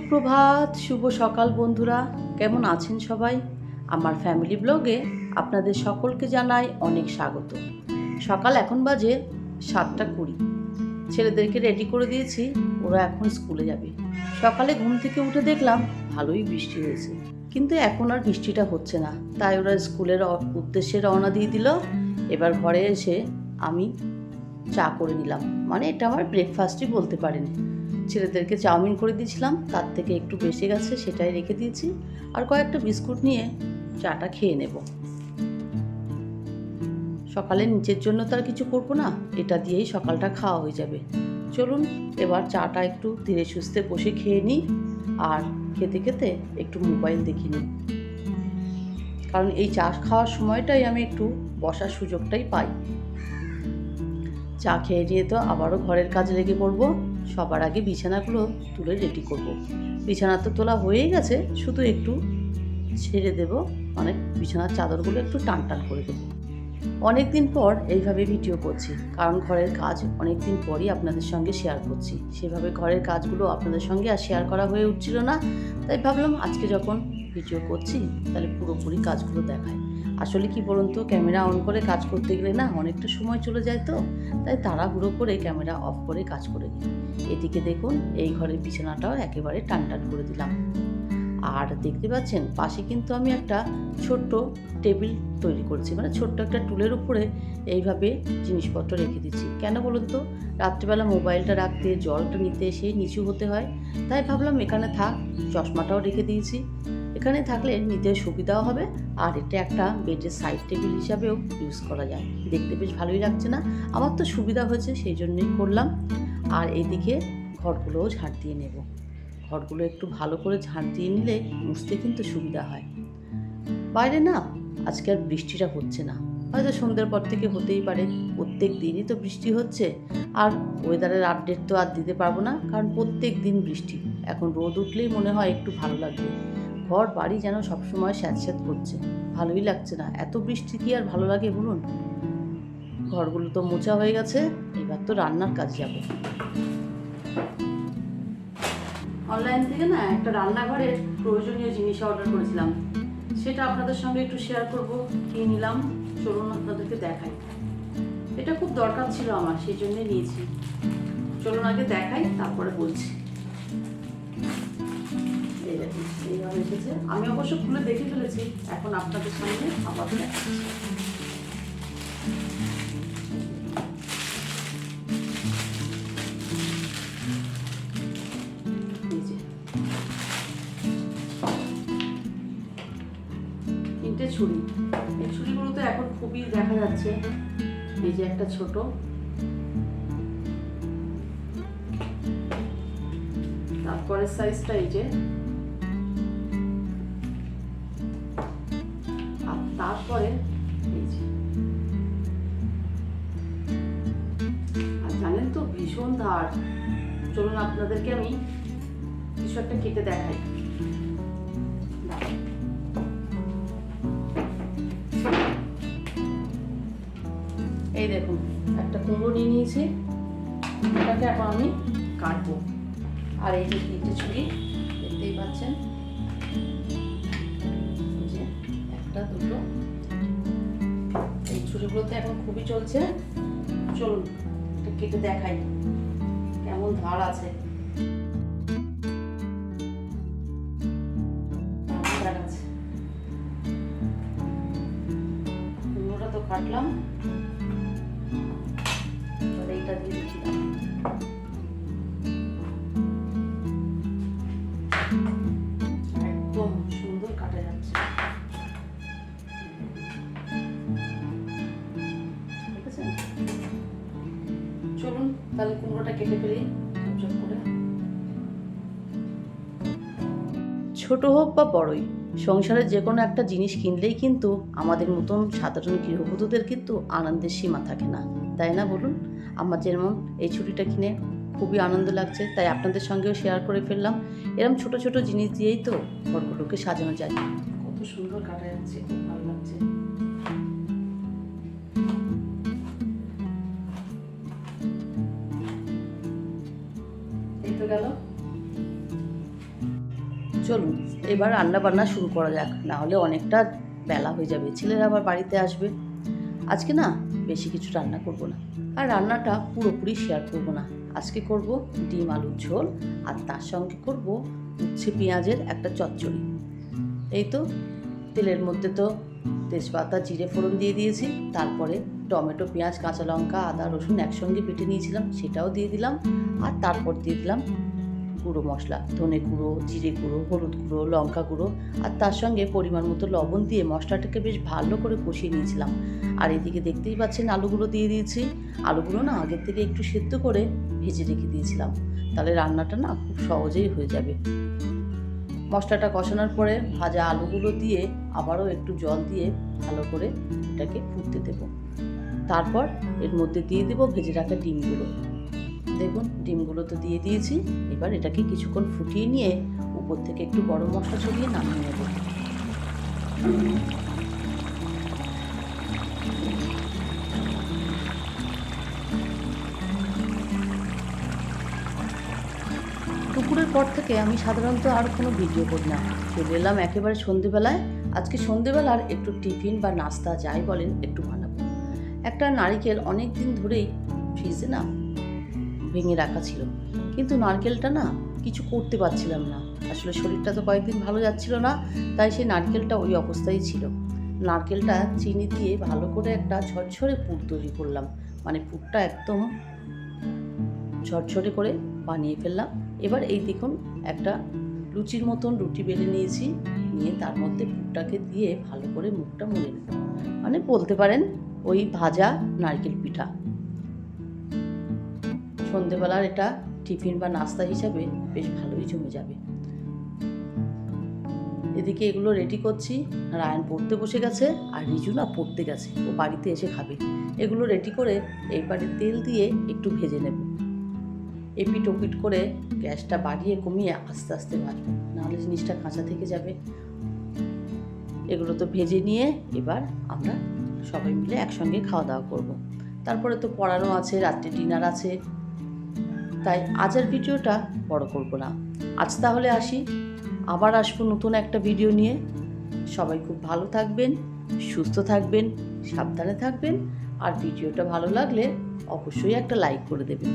সুপ্রভাত, শুভ সকাল বন্ধুরা। কেমন আছেন সবাই? আমার ফ্যামিলি ব্লগে আপনাদের সকলকে জানাই অনেক স্বাগত। সকাল এখন বাজে 7:20। ছেলেদেরকে রেডি করে দিয়েছি, ওরা এখন স্কুলে যাবে। সকালে ঘুম থেকে উঠে দেখলাম ভালোই বৃষ্টি হয়েছে, কিন্তু এখন আর বৃষ্টিটা হচ্ছে না। তাই ওরা স্কুলের উদ্দেশ্যে রওনা দিয়ে দিল। এবার ঘরে এসে আমি চা করে নিলাম, মানে এটা আমার ব্রেকফাস্টই বলতে পারেন। ছেলেদেরকে চাউমিন করে দিয়েছিলাম, তার থেকে একটু বেশি গেছে, সেটাই রেখে দিয়েছি। আর কয়েকটা বিস্কুট নিয়ে চাটা খেয়ে নেব। সকালে নিজের জন্য তো আর কিছু করবো না, এটা দিয়েই সকালটা খাওয়া হয়ে যাবে। চলুন এবার চাটা একটু ধীরে সুস্থে বসে খেয়ে নিই, আর খেতে খেতে একটু মোবাইল দেখে নিই। কারণ এই চা খাওয়ার সময়টাই আমি একটু বসার সুযোগটাই পাই। চা খেয়ে নিয়ে তো আবারও ঘরের কাজে লেগে পড়বো। সবার আগে বিছানাগুলো তুলে রেডি করব। বিছানা তো তোলা হয়েই গেছে, শুধু একটু ছেড়ে দেব, মানে বিছানার চাদরগুলো একটু টান টান করে দেবো। অনেক দিন পর এইভাবে ভিডিও করছি, কারণ ঘরের কাজ অনেক দিন পরই আপনাদের সঙ্গে শেয়ার করছি। সেভাবে ঘরের কাজগুলো আপনাদের সঙ্গে আর শেয়ার করা হয়ে উঠছিল না, তাই ভাবলাম আজকে যখন ভিডিও করছি তাহলে পুরোপুরি কাজগুলো দেখায়। আসলে কি বলুন তো, ক্যামেরা অন করে কাজ করতে গেলে না অনেকটা সময় চলে যায়, তো তাই তাড়াহুড়ো করে ক্যামেরা অফ করে কাজ করে নিই। এদিকে দেখুন, এই ঘরের বিছানাটাও একেবারে টান টান করে দিলাম। আর দেখতে পাচ্ছেন পাশে কিন্তু আমি একটা ছোট্ট টেবিল তৈরি করেছি, মানে ছোট্ট একটা টুলের উপরে এইভাবে জিনিসপত্র রেখে দিচ্ছি। কেন বলুন তো, রাত্রিবেলা মোবাইলটা রাখতে, জলটা নিতে সেই নিচু হতে হয়, তাই ভাবলাম এখানে থাক। চশমাটাও রেখে দিয়েছি, এখানে থাকলে নিতে সুবিধাও হবে, আর এটা একটা বেডের সাইড টেবিল হিসাবেও ইউজ করা যায়। দেখতে বেশ ভালোই লাগছে না? আমার তো সুবিধা হয়েছে, সেই জন্যই করলাম। আর এইদিকে ঘরগুলোও ঝাড় দিয়ে নেব। ঘরগুলো একটু ভালো করে ঝাড় দিয়ে নিলে মুছতে কিন্তু সুবিধা হয়। বাইরে না আজকে আর বৃষ্টিটা হচ্ছে না, হয়তো সন্ধ্যের পর থেকে হতেই পারে। প্রত্যেক দিনই তো বৃষ্টি হচ্ছে, আর ওয়েদারের আপডেট তো আর দিতে পারবো না, কারণ প্রত্যেক দিন বৃষ্টি। এখন রোদ উঠলেই মনে হয় একটু ভালো লাগবে। ঘর বাড়ি যেন সবসময় স্যাঁতস্যাঁত করছে, ভালোই লাগছে না। এত বৃষ্টি কি আর ভালো লাগে বলুন? ঘরগুলো তো মোছা হয়ে গেছে, এবার তো রান্নার কাজ যাব। অনলাইন থেকে না একটা রান্নাঘরের প্রয়োজনীয় জিনিস অর্ডার করেছিলাম, সেটা আপনাদের সঙ্গে একটু শেয়ার করব। কি নিলাম চলুন আপনাদেরকে দেখাই। এটা খুব দরকার ছিল আমার, সেই জন্যে নিয়েছি। চলুন আগে দেখাই, তারপরে বলছি। এই দেখুন, এইভাবে এসেছে। আমি অবশ্য খুলে দেখে ফেলেছি, এখন আপনাদের সামনে আবার দেখাচ্ছি। ছুরি, এই ছুরিগুলো তো এখন খুবই দেখা যাচ্ছে। এই যে একটা ছোট, তারপরে সাইজটা এই যে, আর তারপরে এই যে। আর জানেন তো ভীষণ ধার। চলুন আপনাদেরকে আমি কিছু একটা কেটে দেখাই। এই দেখুন, একটা কুমড়ো নিয়ে নিয়েছি, এটাকে এখন আমি কাটবো। আর এই যে তিনটে ছুরি দেখতেই পাচ্ছেন, এই যে একটা দুটো, এই ছুরিগুলোতে এখন খুবই চলছে। চলুন এটা কেটে দেখাই কেমন ধার আছে। কুমড়োটা তো কাটলাম, এইটা দিয়ে দিচ্ছি। একদম সুন্দর কাটা যাচ্ছে, দেখেছেন? চলুন তাহলে কুমড়োটা কেটে ফেলি ঝকঝক করে। ছোট হোক বা বড়ই, সংসারে যে কোনো একটা জিনিস কিনলেই কিন্তু আমাদের মতন সাধারণ গৃহবধূদের কিন্তু আনন্দের সীমা থাকে না, তাই না বলুন? আমার যেমন এই ছুরিটা কিনে খুবই আনন্দ লাগছে, তাই আপনাদের সঙ্গেও শেয়ার করে ফেললাম। এরকম ছোট ছোট জিনিস দিয়েই তো ঘরগুলোকে সাজানো যায়। কত সুন্দর কাটা যাচ্ছে, খুব ভালো লাগছে। এই তো গেল। চলুন এবার রান্না বান্না শুরু করা যাক, না হলে অনেকটা বেলা হয়ে যাবে, ছেলেরা আবার বাড়িতে আসবে। আজকে না বেশি কিছু রান্না করব না, আর রান্নাটা পুরোপুরি শেয়ার করব না। আজকে করব ডিম আলুর ঝোল, আর তার সঙ্গে করব উচ্ছে পেঁয়াজের একটা চচ্চড়ি। এই তো তেলের মধ্যে তো তেজপাতা জিরে ফোড়ন দিয়ে দিয়েছি, তারপরে টমেটো পেঁয়াজ কাঁচা লঙ্কা আদা রসুন একসঙ্গে বেটে নিয়েছিলাম সেটাও দিয়ে দিলাম, আর তারপর দিয়ে দিলাম গুঁড়ো মশলা, ধনে গুঁড়ো, জিরে গুঁড়ো, হলুদ গুঁড়ো, লঙ্কা গুঁড়ো, আর তার সঙ্গে পরিমাণ মতো লবণ দিয়ে মশলাটাকে বেশ ভালো করে কষিয়ে নিয়েছিলাম। আর এদিকে দেখতেই পাচ্ছেন আলুগুলো দিয়ে দিয়েছি। আলুগুলো না আগের থেকে একটু সেদ্ধ করে ভেজে রেখে দিয়েছিলাম, তাহলে রান্নাটা না খুব সহজেই হয়ে যাবে। মশলাটা কষানোর পরে ভাজা আলুগুলো দিয়ে আবারও একটু জল দিয়ে ভালো করে এটাকে ফুটতে দেব। তারপর এর মধ্যে দিয়ে দেবো ভেজে রাখা ডিমগুলো। দেখুন ডিমগুলো তো দিয়ে দিয়েছি, এবার এটাকে কিছুক্ষণ ফুটিয়ে নিয়ে উপর থেকে একটু গরম মশলা ছড়িয়ে নামিয়ে নেব। দুপুরের পর থেকে আমি সাধারণত আর কোনো ভিডিও করি না, চলে এলাম একেবারে সন্ধেবেলায়। আজকে সন্ধেবেলার একটু টিফিন বা নাস্তা যাই বলেন একটু বানাবো। একটা নারকেল অনেক দিন ধরেই ফ্রিজে না ভেঙে রাখা ছিল, কিন্তু নারকেলটা না কিছু করতে পারছিলাম না। আসলে শরীরটা তো কয়েকদিন ভালো যাচ্ছিল না, তাই সেই নারকেলটা ওই অবস্থায় ছিল। নারকেলটা চিনি দিয়ে ভালো করে একটা ঝরঝরে পুর তৈরি করলাম, মানে পুরটা একদম ঝরঝরে করে বানিয়ে ফেললাম। এবার এই দেখুন একটা লুচির মতন রুটি বেলে নিয়েছি, নিয়ে তার মধ্যে পুরটাকে দিয়ে ভালো করে মুখটা মুড়ে নেব, মানে বলতে পারেন ওই ভাজা নারকেল পিঠা। সন্ধেবেলার এটা টিফিন বা নাস্তা হিসাবে বেশ ভালোই জমে যাবে। এদিকে এগুলো রেডি করছি, রায়ান পড়তে বসে গেছে আর রিজু না পড়তে গেছে, ও বাড়িতে এসে খাবে। এগুলো রেডি করে এইবারে তেল দিয়ে একটু ভেজে নেব। এপিট ওপিট করে গ্যাসটা বাড়িয়ে কমিয়ে আস্তে আস্তে ভাজবো, নাহলে জিনিসটা কাঁচা থেকে যাবে। এগুলো তো ভেজে নিয়ে এবার আমরা সবাই মিলে একসঙ্গে খাওয়া দাওয়া করব। তারপরে তো পড়ানো আছে, রাত্রে ডিনার আছে, তাই আজ আর ভিডিওটা বড় করব না। আজ তাহলে আসি, আবার আসবো নতুন একটা ভিডিও নিয়ে। সবাই খুব ভালো থাকবেন, সুস্থ থাকবেন, সাবধানে থাকবেন, আর ভিডিওটা ভালো লাগলে অবশ্যই একটা লাইক করে দেবেন।